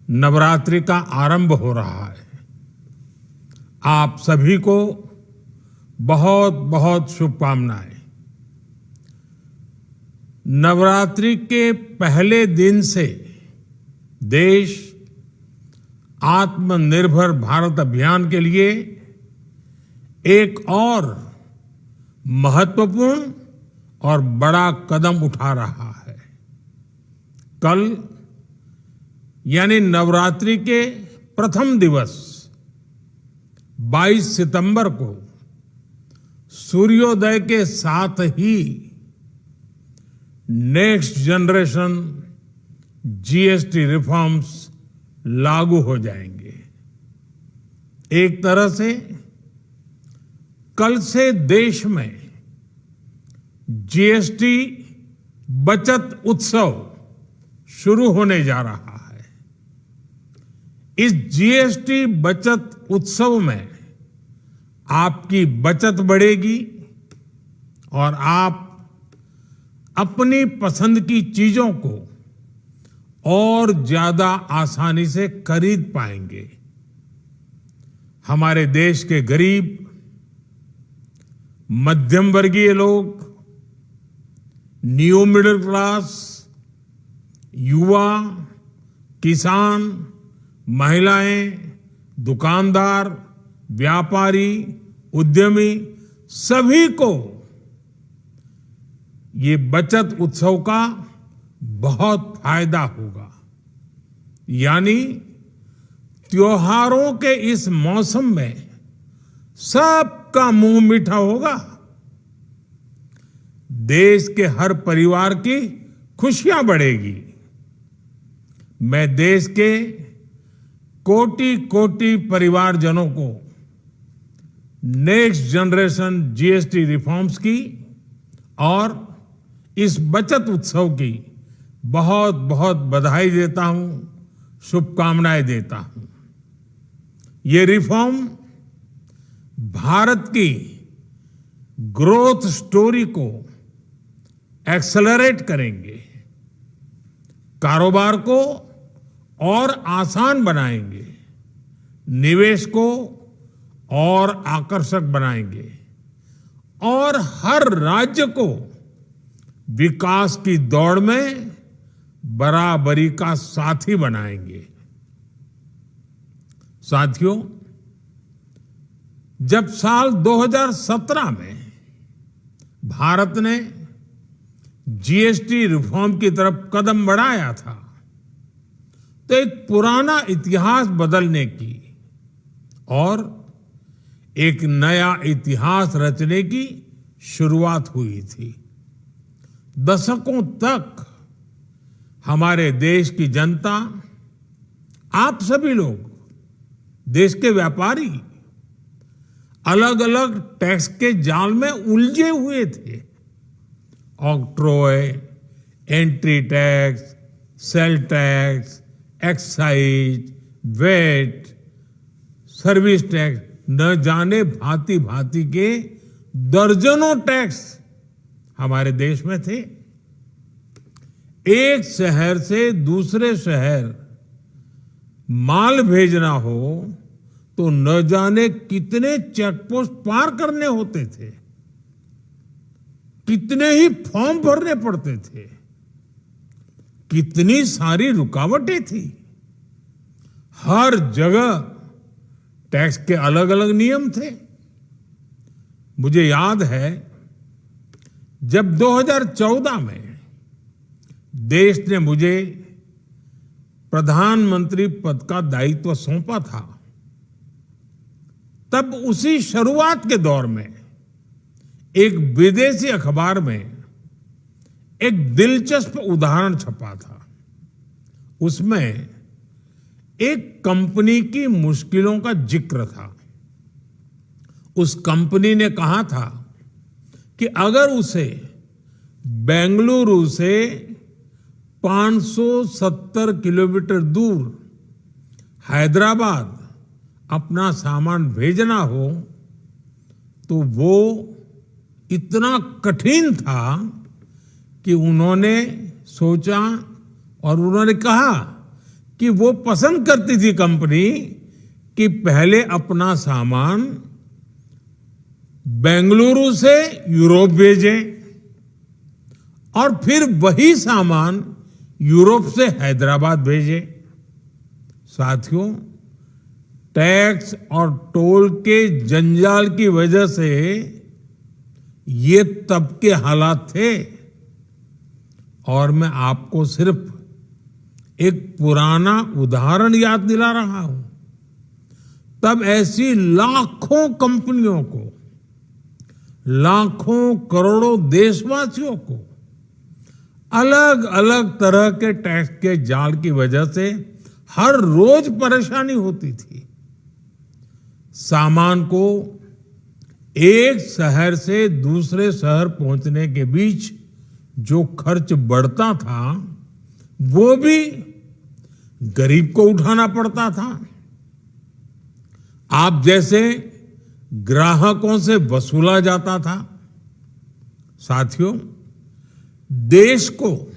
नवरात्रि का आरंभ हो रहा है। आप सभी को बहुत बहुत शुभकामनाएं। नवरात्रि के पहले दिन से देश आत्मनिर्भर भारत अभियान के लिए एक और महत्वपूर्ण और बड़ा कदम उठा रहा है। कल यानी नवरात्रि के प्रथम दिवस 22 सितंबर को सूर्योदय के साथ ही नेक्स्ट जनरेशन जीएसटी रिफॉर्म्स लागू हो जाएंगे। एक तरह से कल से देश में जीएसटी बचत उत्सव शुरू होने जा रहा है। इस जीएसटी बचत उत्सव में आपकी बचत बढ़ेगी और आप अपनी पसंद की चीजों को और ज्यादा आसानी से खरीद पाएंगे। हमारे देश के गरीब, मध्यम वर्गीय लोग, न्यू मिडिल क्लास, युवा, किसान, महिलाएं, दुकानदार, व्यापारी, उद्यमी, सभी को ये बचत उत्सव का बहुत फायदा होगा। यानी त्योहारों के इस मौसम में सबका मुंह मीठा होगा। देश के हर परिवार की खुशियां बढ़ेगी। मैं देश के कोटि कोटि परिवारजनों को नेक्स्ट जनरेशन जीएसटी रिफॉर्म्स की और इस बचत उत्सव की बहुत बहुत बधाई देता हूं, शुभकामनाएं देता हूं। ये रिफॉर्म भारत की ग्रोथ स्टोरी को एक्सेलरेट करेंगे, कारोबार को और आसान बनाएंगे, निवेश को और आकर्षक बनाएंगे और हर राज्य को विकास की दौड़ में बराबरी का साथी बनाएंगे। साथियों, जब साल 2017 में भारत ने जीएसटी रिफॉर्म की तरफ कदम बढ़ाया था तो एक पुराना इतिहास बदलने की और एक नया इतिहास रचने की शुरुआत हुई थी। दशकों तक हमारे देश की जनता, आप सभी लोग, देश के व्यापारी अलग अलग टैक्स के जाल में उलझे हुए थे। Octroi, entry tax, sale tax, excise, VAT, service tax, न जाने भांति भांति के दर्जनों टैक्स हमारे देश में थे। एक शहर से दूसरे शहर माल भेजना हो तो न जाने कितने चेकपोस्ट पार करने होते थे, कितने ही फॉर्म भरने पड़ते थे, कितनी सारी रुकावटें थी। हर जगह टैक्स के अलग अलग नियम थे। मुझे याद है जब 2014 में देश ने मुझे प्रधानमंत्री पद का दायित्व सौंपा था, तब उसी शुरुआत के दौर में एक विदेशी अखबार में एक दिलचस्प उदाहरण छपा था। उसमें एक कंपनी की मुश्किलों का जिक्र था। उस कंपनी ने कहा था कि अगर उसे बेंगलुरु से 570 किलोमीटर दूर हैदराबाद अपना सामान भेजना हो तो वो इतना कठिन था कि उन्होंने सोचा और उन्होंने कहा कि वो पसंद करती थी कंपनी कि पहले अपना सामान बेंगलुरु से यूरोप भेजे और फिर वही सामान यूरोप से हैदराबाद भेजे। साथियों, टैक्स और टोल के जंजाल की वजह से ये तब के हालात थे। और मैं आपको सिर्फ एक पुराना उदाहरण याद दिला रहा हूं। तब ऐसी लाखों कंपनियों को, लाखों करोड़ों देशवासियों को अलग अलग तरह के टैक्स के जाल की वजह से हर रोज परेशानी होती थी। सामान को एक शहर से दूसरे शहर पहुंचने के बीच जो खर्च बढ़ता था वो भी गरीब को उठाना पड़ता था। आप जैसे ग्राहकों से वसूला जाता था। साथियों, देश को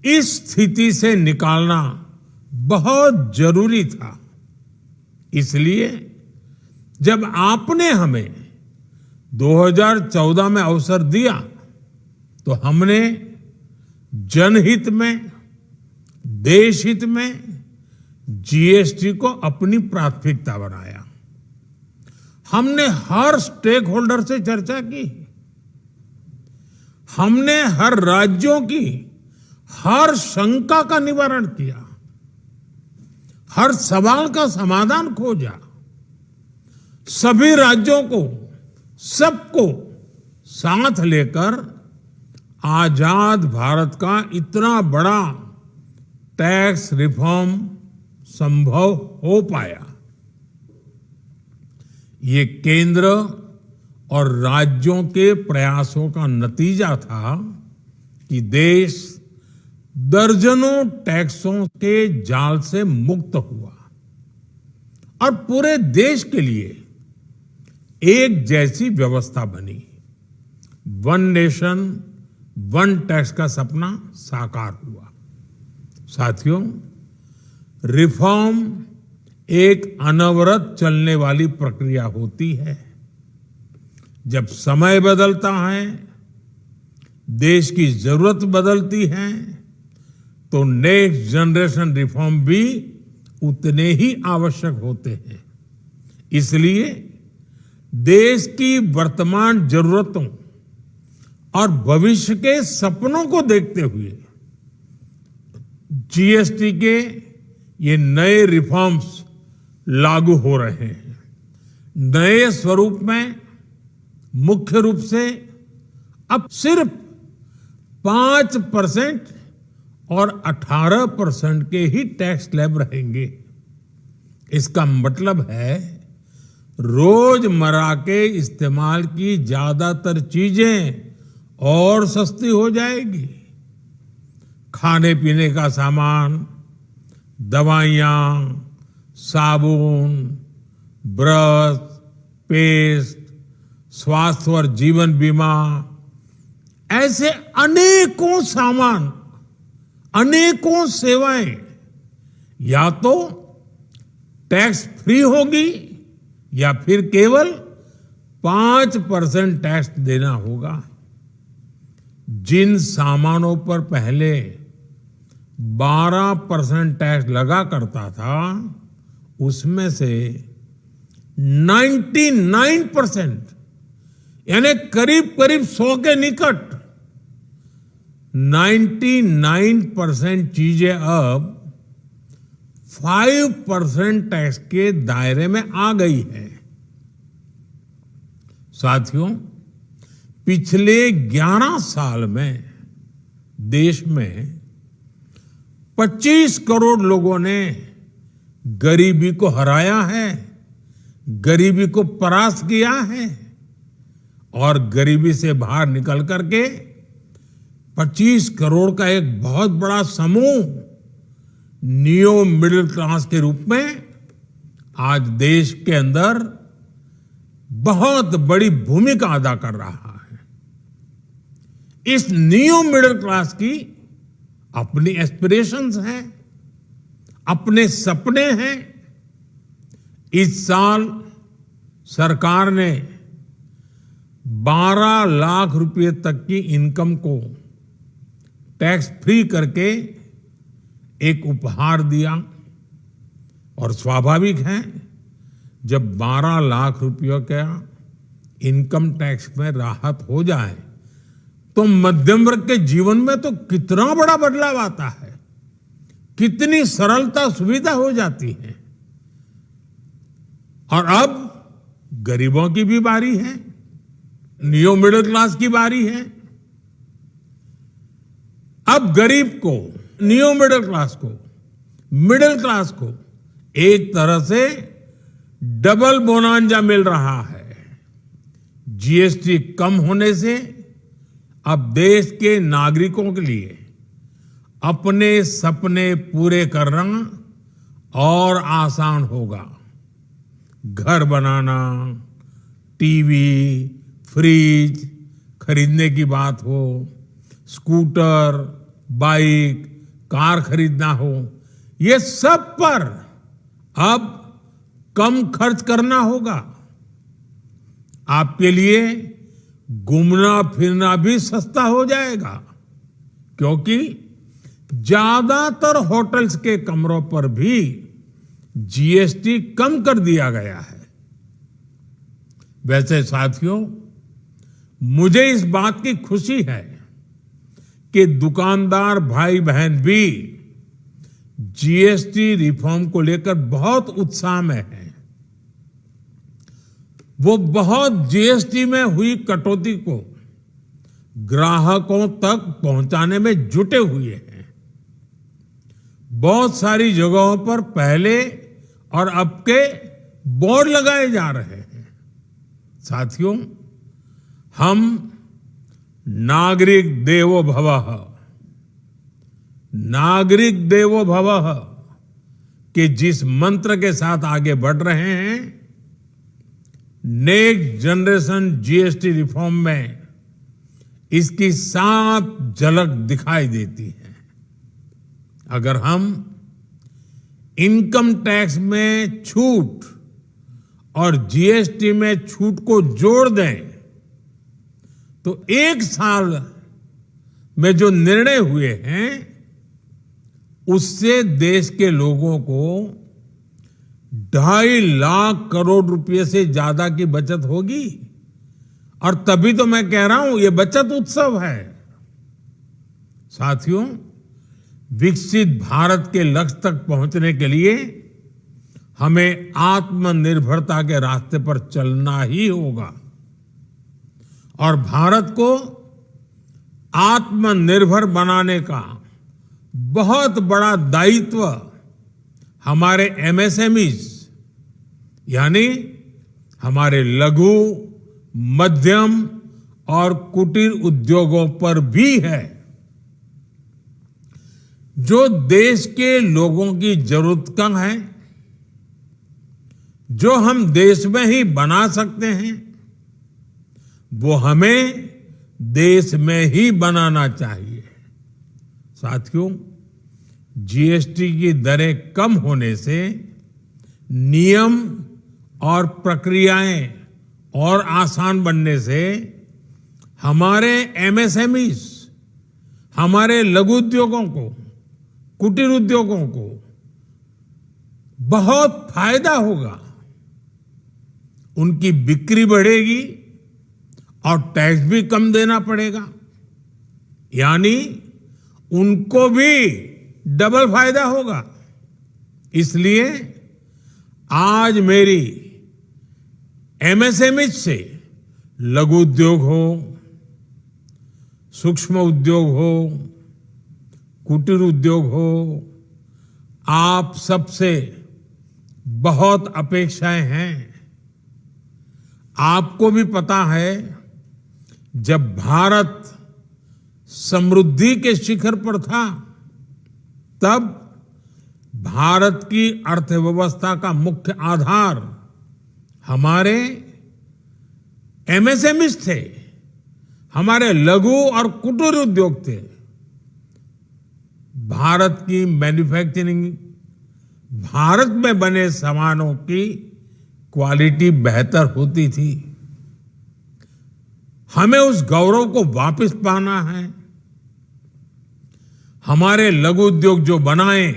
इस स्थिति से निकालना बहुत जरूरी था। इसलिए जब आपने हमें 2014 में अवसर दिया तो हमने जनहित में, देश हित में जीएसटी को अपनी प्राथमिकता बनाया। हमने हर स्टेक होल्डर से चर्चा की। हमने हर राज्यों की हर शंका का निवारण किया, हर सवाल का समाधान खोजा। सभी राज्यों को, सबको साथ लेकर आजाद भारत का इतना बड़ा टैक्स रिफॉर्म संभव हो पाया। ये केंद्र और राज्यों के प्रयासों का नतीजा था कि देश दर्जनों टैक्सों के जाल से मुक्त हुआ और पूरे देश के लिए एक जैसी व्यवस्था बनी। वन नेशन वन टैक्स का सपना साकार हुआ। साथियों, रिफॉर्म एक अनवरत चलने वाली प्रक्रिया होती है। जब समय बदलता है, देश की जरूरत बदलती है, तो नेक्स्ट जनरेशन रिफॉर्म भी उतने ही आवश्यक होते हैं। इसलिए देश की वर्तमान जरूरतों और भविष्य के सपनों को देखते हुए जीएसटी के ये नए रिफॉर्म्स लागू हो रहे हैं। नए स्वरूप में मुख्य रूप से अब सिर्फ 5% और 18% के ही टैक्स स्लैब रहेंगे। इसका मतलब है रोजमर्रा के इस्तेमाल की ज्यादातर चीजें और सस्ती हो जाएगी। खाने पीने का सामान, दवाइयां, साबुन, ब्रश, पेस्ट, स्वास्थ्य और जीवन बीमा, ऐसे अनेकों सामान, अनेकों सेवाएं या तो टैक्स फ्री होगी या फिर केवल 5% टैक्स देना होगा। जिन सामानों पर पहले 12% टैक्स लगा करता था, उसमें से 99% यानी करीब करीब 100 के निकट 99% चीजें अब 5% टैक्स के दायरे में आ गई है। साथियों, पिछले 11 साल में देश में 25 करोड़ लोगों ने गरीबी को हराया है, गरीबी को परास्त किया है और गरीबी से बाहर निकल करके 25 करोड़ का एक बहुत बड़ा समूह नियो मिडिल क्लास के रूप में आज देश के अंदर बहुत बड़ी भूमिका अदा कर रहा है। इस नियो मिडिल क्लास की अपनी एस्पिरेशंस हैं, अपने सपने हैं। इस साल सरकार ने 12 लाख रुपए तक की इनकम को टैक्स फ्री करके एक उपहार दिया। और स्वाभाविक है, जब 12 लाख रुपयों का इनकम टैक्स में राहत हो जाए तो मध्यम वर्ग के जीवन में तो कितना बड़ा बदलाव आता है, कितनी सरलता सुविधा हो जाती है। और अब गरीबों की भी बारी है, न्यू मिडिल क्लास की बारी है। अब गरीब को, न्यू मिडिल क्लास को एक तरह से डबल बोनांजा मिल रहा है। जीएसटी कम होने से अब देश के नागरिकों के लिए अपने सपने पूरे करना और आसान होगा। घर बनाना, टीवी, फ्रिज खरीदने की बात हो, स्कूटर, बाइक, कार खरीदना हो, ये सब पर अब कम खर्च करना होगा। आपके लिए घूमना फिरना भी सस्ता हो जाएगा, क्योंकि ज्यादातर होटल्स के कमरों पर भी जीएसटी कम कर दिया गया है। वैसे साथियों, मुझे इस बात की खुशी है कि दुकानदार भाई बहन भी जीएसटी रिफॉर्म को लेकर बहुत उत्साह में हैं। वो बहुत जीएसटी में हुई कटौती को ग्राहकों तक पहुंचाने में जुटे हुए हैं। बहुत सारी जगहों पर पहले और अब के बोर्ड लगाए जा रहे हैं। साथियों, हम नागरिक देवो भवः के जिस मंत्र के साथ आगे बढ़ रहे हैं, नेक्स्ट जनरेशन जीएसटी रिफॉर्म में इसकी साफ झलक दिखाई देती है। अगर हम इनकम टैक्स में छूट और जीएसटी में छूट को जोड़ दें तो एक साल में जो निर्णय हुए हैं उससे देश के लोगों को 2.5 लाख करोड़ रुपए से ज्यादा की बचत होगी। और तभी तो मैं कह रहा हूं, ये बचत उत्सव है। साथियों, विकसित भारत के लक्ष्य तक पहुंचने के लिए हमें आत्मनिर्भरता के रास्ते पर चलना ही होगा। और भारत को आत्मनिर्भर बनाने का बहुत बड़ा दायित्व हमारे एमएसएमईज यानी हमारे लघु, मध्यम और कुटीर उद्योगों पर भी है, जो देश के लोगों की जरूरत का है, जो हम देश में ही बना सकते हैं, वो हमें देश में ही बनाना चाहिए। साथियों, जीएसटी की दरें कम होने से नियम और प्रक्रियाएं और आसान बनने से हमारे एमएसएमईज, हमारे लघु उद्योगों को, कुटीर उद्योगों को बहुत फायदा होगा। उनकी बिक्री बढ़ेगी और टैक्स भी कम देना पड़ेगा, यानी उनको भी डबल फायदा होगा। इसलिए आज मेरी एमएसएमई से लघु उद्योग हो, सूक्ष्म उद्योग हो, कुटीर उद्योग हो, आप सबसे बहुत अपेक्षाएं हैं। आपको भी पता है, जब भारत समृद्धि के शिखर पर था, तब भारत की अर्थव्यवस्था का मुख्य आधार हमारे एमएसएमईज थे, हमारे लघु और कुटीर उद्योग थे। भारत की मैन्युफैक्चरिंग भारत में बने सामानों की क्वालिटी बेहतर होती थी। हमें उस गौरव को वापस पाना है। हमारे लघु उद्योग जो बनाए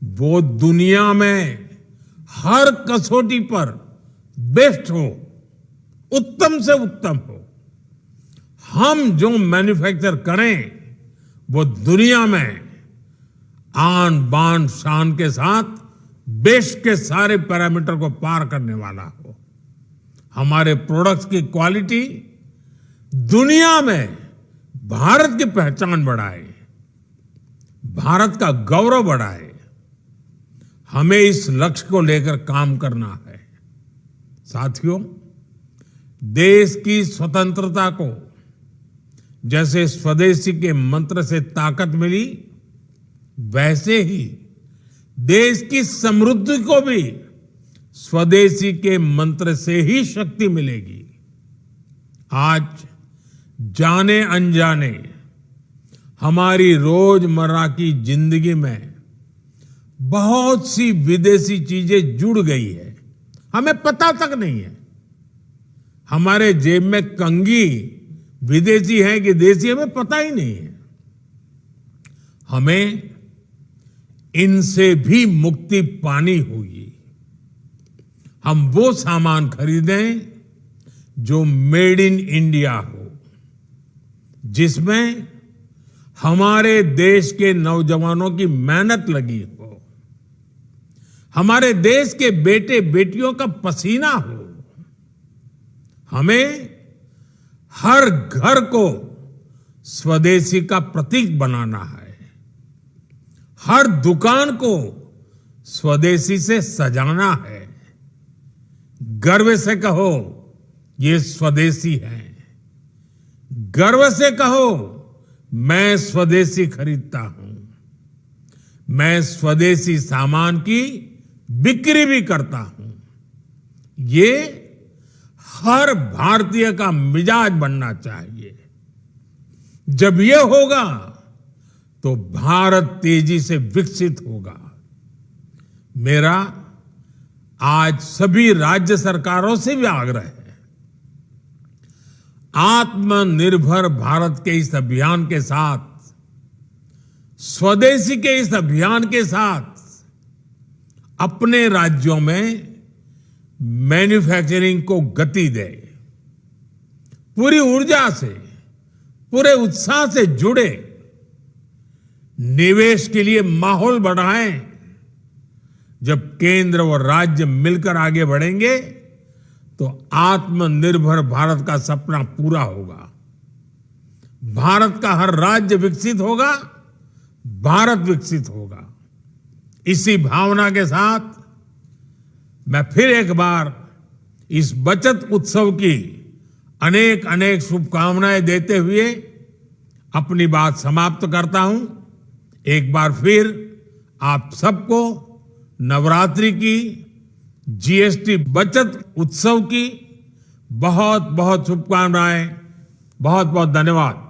वो दुनिया में हर कसौटी पर बेस्ट हो, उत्तम से उत्तम हो। हम जो मैन्युफैक्चर करें वो दुनिया में आन बान शान के साथ बेस्ट के सारे पैरामीटर को पार करने वाला हो। हमारे प्रोडक्ट्स की क्वालिटी दुनिया में भारत की पहचान बढ़ाए, भारत का गौरव बढ़ाए। हमें इस लक्ष्य को लेकर काम करना है। साथियों, देश की स्वतंत्रता को जैसे स्वदेशी के मंत्र से ताकत मिली, वैसे ही देश की समृद्धि को भी स्वदेशी के मंत्र से ही शक्ति मिलेगी। आज जाने अनजाने हमारी रोजमर्रा की जिंदगी में बहुत सी विदेशी चीजें जुड़ गई है, हमें पता तक नहीं है। हमारे जेब में कंघी विदेशी है कि देसी, हमें पता ही नहीं है। हमें इनसे भी मुक्ति पानी होगी। हम वो सामान खरीदें जो मेड इन इंडिया हो, जिसमें हमारे देश के नौजवानों की मेहनत लगी हो, हमारे देश के बेटे बेटियों का पसीना हो। हमें हर घर को स्वदेशी का प्रतीक बनाना है, हर दुकान को स्वदेशी से सजाना है। गर्व से कहो ये स्वदेशी है, गर्व से कहो मैं स्वदेशी खरीदता हूं, मैं स्वदेशी सामान की बिक्री भी करता हूं। ये हर भारतीय का मिजाज बनना चाहिए। जब ये होगा तो भारत तेजी से विकसित होगा। मेरा आज सभी राज्य सरकारों से भी आग्रह है, आत्मनिर्भर भारत के इस अभियान के साथ, स्वदेशी के इस अभियान के साथ अपने राज्यों में मैन्युफैक्चरिंग को गति दे, पूरी ऊर्जा से, पूरे उत्साह से जुड़े, निवेश के लिए माहौल बढ़ाएं। जब केंद्र और राज्य मिलकर आगे बढ़ेंगे तो आत्मनिर्भर भारत का सपना पूरा होगा। भारत का हर राज्य विकसित होगा, भारत विकसित होगा। इसी भावना के साथ मैं फिर एक बार इस बचत उत्सव की अनेक अनेक शुभकामनाएं देते हुए अपनी बात समाप्त करता हूं। एक बार फिर आप सबको नवरात्रि की, जीएसटी बचत उत्सव की बहुत बहुत शुभकामनाएं। बहुत बहुत धन्यवाद।